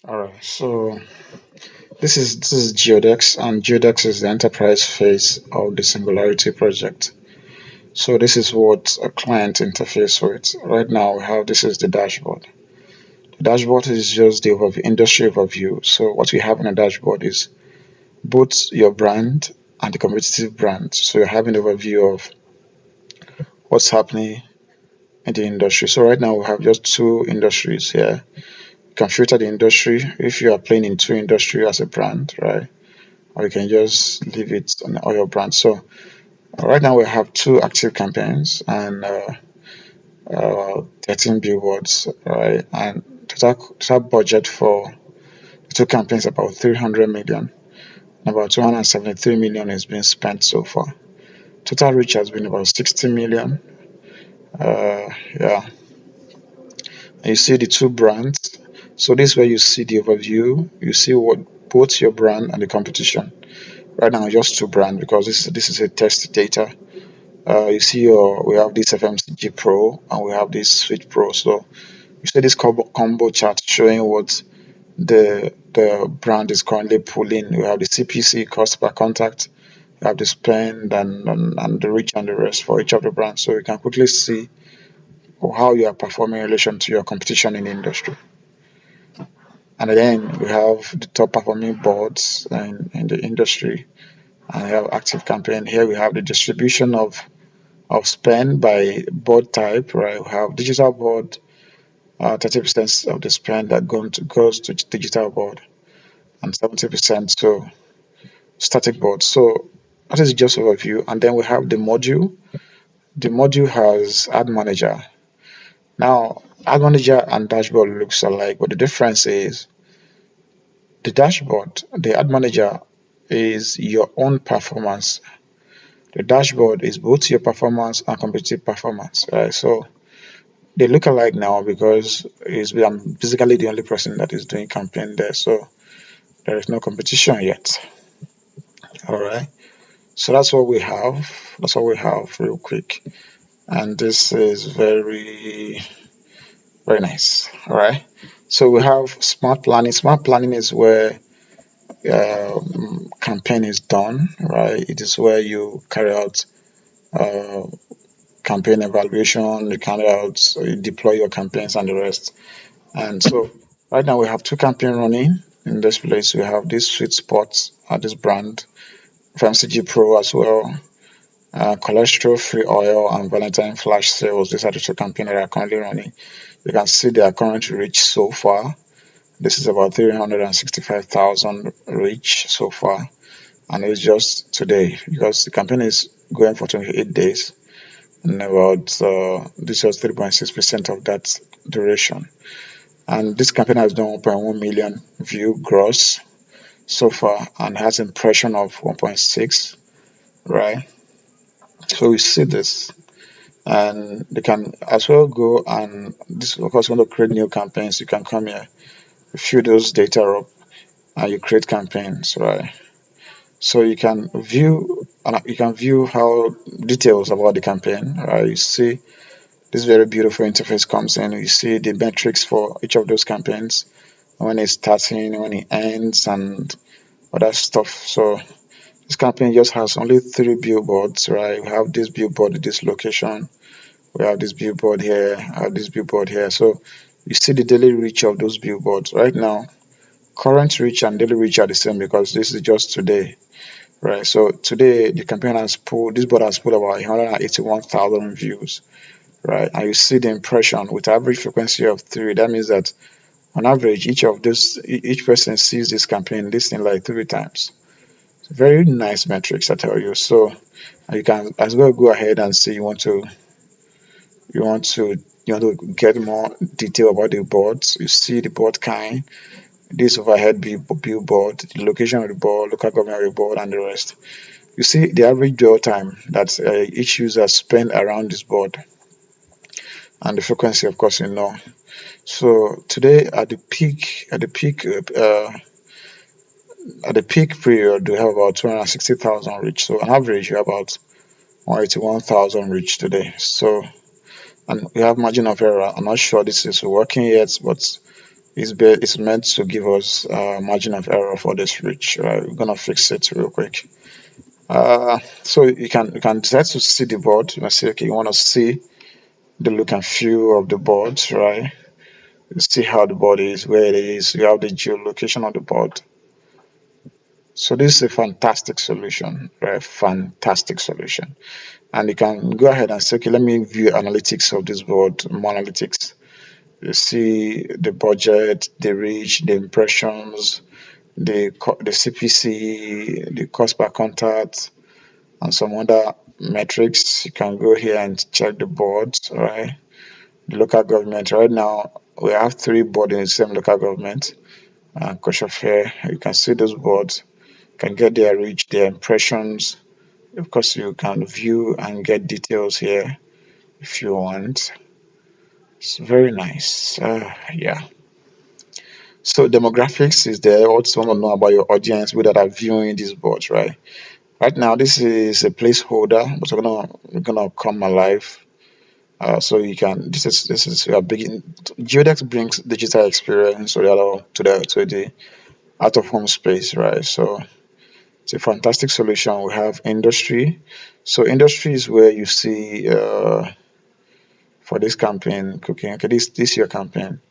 All right, so this is Geodex, and Geodex is the enterprise phase of the Singularity project. So this is what a client interface with. Right now, we have this is the dashboard. The dashboard is just the industry overview. So what we have in the dashboard is both your brand and the competitive brand. So you're having an overview of what's happening in the industry. So right now we have just two industries here. You can filter the industry if you are playing in two industry as a brand, right? Or you can just leave it on all your brands. So right now we have two active campaigns and 13 billboards, right? And total budget for the two campaigns about 300 million. About 273 million is being spent so far. Total reach has been about 60 million. Yeah, and you see the two brands. So this is where you see the overview. You see what both your brand and the competition. Right now, just two brand because this is a test data. You see, we have this FMCG Pro and we have this Switch Pro. So you see this combo chart showing what the brand is currently pulling. We have the CPC, cost per contact. You have the spend and the reach and the rest for each of the brands. So you can quickly see how you are performing in relation to your competition in the industry. And then we have the top performing boards in the industry. And we have active campaign. Here we have the distribution of spend by board type, right? We have digital board, 30% of the spend that goes to digital board, and 70% to static board. So that is just overview. And then we have the module. The module has ad manager. Now, ad manager and dashboard looks alike, but the difference is the ad manager is your own performance. The dashboard is both your performance and competitive performance, right? So they look alike now because I'm basically the only person that is doing campaign there. So there is no competition yet. All right. So that's what we have. That's what we have real quick. And this is very, very nice. All right. So we have smart planning. Smart planning is where campaign is done, right? It is where you carry out uh, campaign evaluation, you carry out, you deploy your campaigns and the rest. And so right now we have two campaigns running in this place. We have this sweet spots at this brand, FMCG Pro as well, cholesterol free oil and Valentine flash sales. These are the two campaigns that are currently running. You can see their current reach so far. This is about 365,000 reach so far. And it's just today because the campaign is going for 28 days and about this was 3.6% of that duration. And this campaign has done 1.1 million view gross so far and has impression of 1.6, right? So we see this, and they can as well go and this of course want to create new campaigns. You can come here, fill those data up, and you create campaigns, right? So you can view how details about the campaign, right? You see this very beautiful interface comes in. You see the metrics for each of those campaigns, when it's starting, when it ends, and other stuff. So this campaign just has only three billboards, right? We have this billboard at this location. We have this billboard here. I have this billboard here. So you see the daily reach of those billboards right now. Current reach and daily reach are the same because this is just today, right? So today the campaign has pulled this board has pulled about 181,000 views, right? And you see the impression with average frequency of three. That means that on average, each person sees this campaign listening like three times. Very nice metrics, I tell you. So you can as well go ahead and see you want to you want to get more detail about the boards. You see the board kind, this overhead billboard, the location of the board, local government report, and the rest. You see the average dwell time that each user spend around this board, and the frequency, of course, you know. So today at the peak period, we have about 260,000 reach. So on average, you have about 181,000 reach today. So, and we have margin of error. I'm not sure this is working yet, but It's meant to give us margin of error for this reach. Right, we're gonna fix it real quick. So you can decide to see the board. You can say, okay, you want to see the look and feel of the board, right? See how the board is, where it is. You have the geolocation of the board. So this is a fantastic solution, right? Fantastic solution. And you can go ahead and say, okay, let me view analytics of this board, more analytics. You see the budget, the reach, the impressions, the CPC, the cost per contact, and some other metrics. You can go here and check the boards, right? The local government. Right now, we have three boards in the same local government. Coach of Fair, you can see those boards. You can get their reach, their impressions. Of course, you can view and get details here if you want. It's very nice. Yeah. So demographics is there. Also want to know about your audience, people that are viewing these boards, right? Right now, this is a placeholder, but we're gonna come alive. So you can this is we are begin Geodex brings digital experience to the out of home space, right? So it's a fantastic solution. We have industry. So industry is where you see for this campaign cooking. Okay, this your campaign.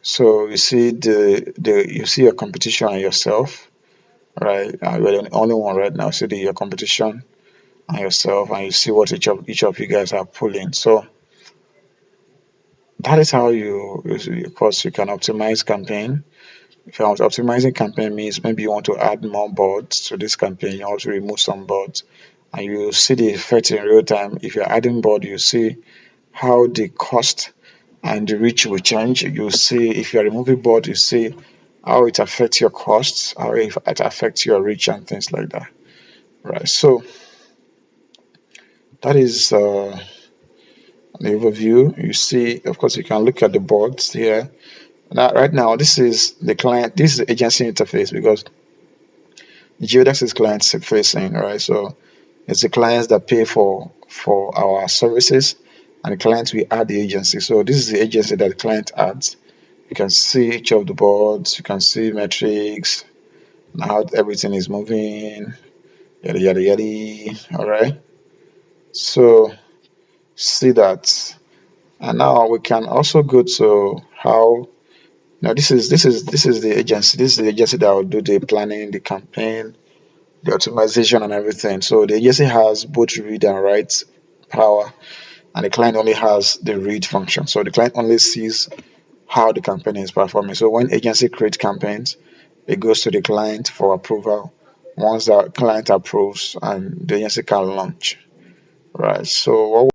So you see you see your competition and yourself, right? You're the only one right now. See your competition and yourself, and you see what each of you guys are pulling. So that is how of course, you can optimize campaign. If you're optimizing campaign means maybe you want to add more bots to this campaign, you want to remove some bots, and you see the effect in real time. If you're adding bot, you see how the cost and the reach will change. You see if you're removing bot, you see how it affects your costs, how it affects your reach and things like that. Right. So that is the overview. You see, of course, you can look at the boards here. Now, right now, this is the client. This is the agency interface because Geodex is client facing, right? So it's the clients that pay for our services, and the clients we add the agency. So this is the agency that the client adds. You can see each of the boards. You can see metrics and how everything is moving. Yada yada yada. All right. So see that, and now we can also go to how. Now this is the agency. This is the agency that will do the planning, the campaign, the optimization and everything. So the agency has both read and write power, and the client only has the read function. So the client only sees how the campaign is performing. So when agency creates campaigns, it goes to the client for approval. Once the client approves, and the agency can launch. Right. So what